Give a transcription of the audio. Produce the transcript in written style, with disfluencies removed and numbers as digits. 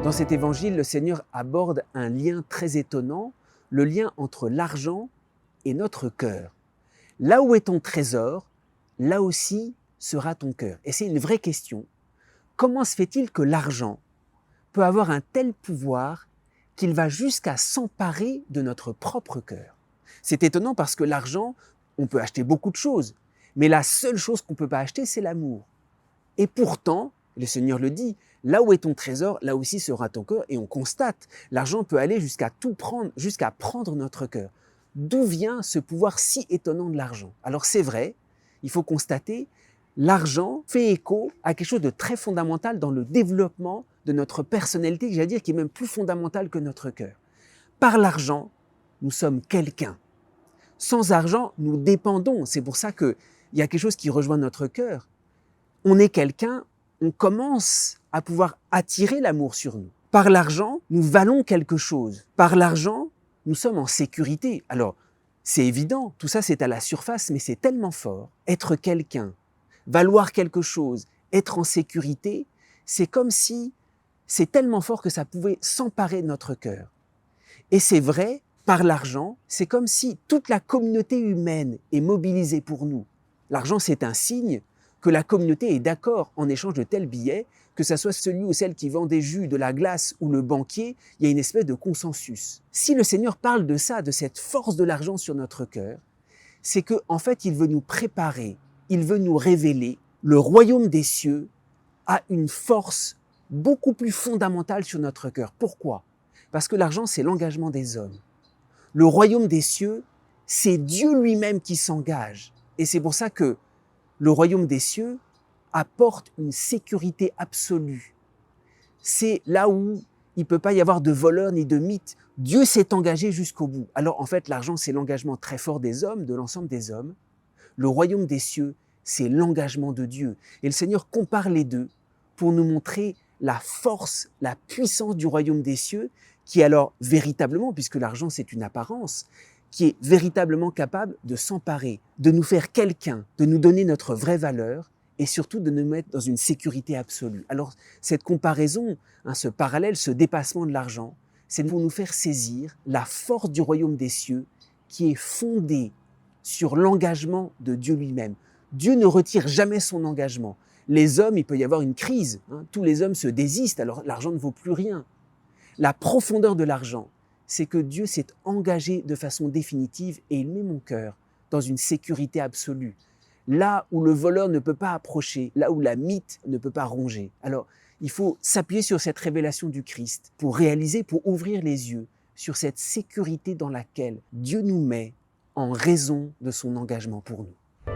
Dans cet évangile, le Seigneur aborde un lien très étonnant, le lien entre l'argent et notre cœur. Là où est ton trésor, là aussi sera ton cœur. Et c'est une vraie question. Comment se fait-il que l'argent peut avoir un tel pouvoir qu'il va jusqu'à s'emparer de notre propre cœur? C'est étonnant parce que l'argent, on peut acheter beaucoup de choses, mais la seule chose qu'on ne peut pas acheter, c'est l'amour. Et pourtant, le Seigneur le dit, là où est ton trésor, là aussi sera ton cœur. Et on constate, l'argent peut aller jusqu'à tout prendre, jusqu'à prendre notre cœur. D'où vient ce pouvoir si étonnant de l'argent? Alors c'est vrai, il faut constater, l'argent fait écho à quelque chose de très fondamental dans le développement de notre personnalité, j'allais dire qui est même plus fondamental que notre cœur. Par l'argent, nous sommes quelqu'un. Sans argent, nous dépendons. C'est pour ça qu'il y a quelque chose qui rejoint notre cœur. On est quelqu'un, on commence à pouvoir attirer l'amour sur nous. Par l'argent, nous valons quelque chose. Par l'argent, nous sommes en sécurité. Alors, c'est évident, tout ça c'est à la surface, mais c'est tellement fort. Être quelqu'un, valoir quelque chose, être en sécurité, c'est comme si c'est tellement fort que ça pouvait s'emparer de notre cœur. Et c'est vrai, par l'argent, c'est comme si toute la communauté humaine est mobilisée pour nous. L'argent, c'est un signe que la communauté est d'accord en échange de tels billets, que ce soit celui ou celle qui vend des jus, de la glace ou le banquier, il y a une espèce de consensus. Si le Seigneur parle de ça, de cette force de l'argent sur notre cœur, c'est qu'en fait, il veut nous préparer, il veut nous révéler. Le royaume des cieux a une force beaucoup plus fondamentale sur notre cœur. Pourquoi? Parce que l'argent, c'est l'engagement des hommes. Le royaume des cieux, c'est Dieu lui-même qui s'engage. Et c'est pour ça que le royaume des cieux apporte une sécurité absolue. C'est là où il ne peut pas y avoir de voleurs ni de mythes. Dieu s'est engagé jusqu'au bout. Alors en fait, l'argent, c'est l'engagement très fort des hommes, de l'ensemble des hommes. Le royaume des cieux, c'est l'engagement de Dieu. Et le Seigneur compare les deux pour nous montrer la force, la puissance du royaume des cieux, qui alors véritablement, puisque l'argent c'est une apparence, qui est véritablement capable de s'emparer, de nous faire quelqu'un, de nous donner notre vraie valeur et surtout de nous mettre dans une sécurité absolue. Alors cette comparaison, ce parallèle, ce dépassement de l'argent, c'est pour nous faire saisir la force du royaume des cieux qui est fondée sur l'engagement de Dieu lui-même. Dieu ne retire jamais son engagement. Les hommes, il peut y avoir une crise, tous les hommes se désistent, alors l'argent ne vaut plus rien. La profondeur de l'argent, c'est que Dieu s'est engagé de façon définitive et il met mon cœur dans une sécurité absolue. Là où le voleur ne peut pas approcher, là où la mythe ne peut pas ronger. Alors, il faut s'appuyer sur cette révélation du Christ pour réaliser, pour ouvrir les yeux sur cette sécurité dans laquelle Dieu nous met en raison de son engagement pour nous.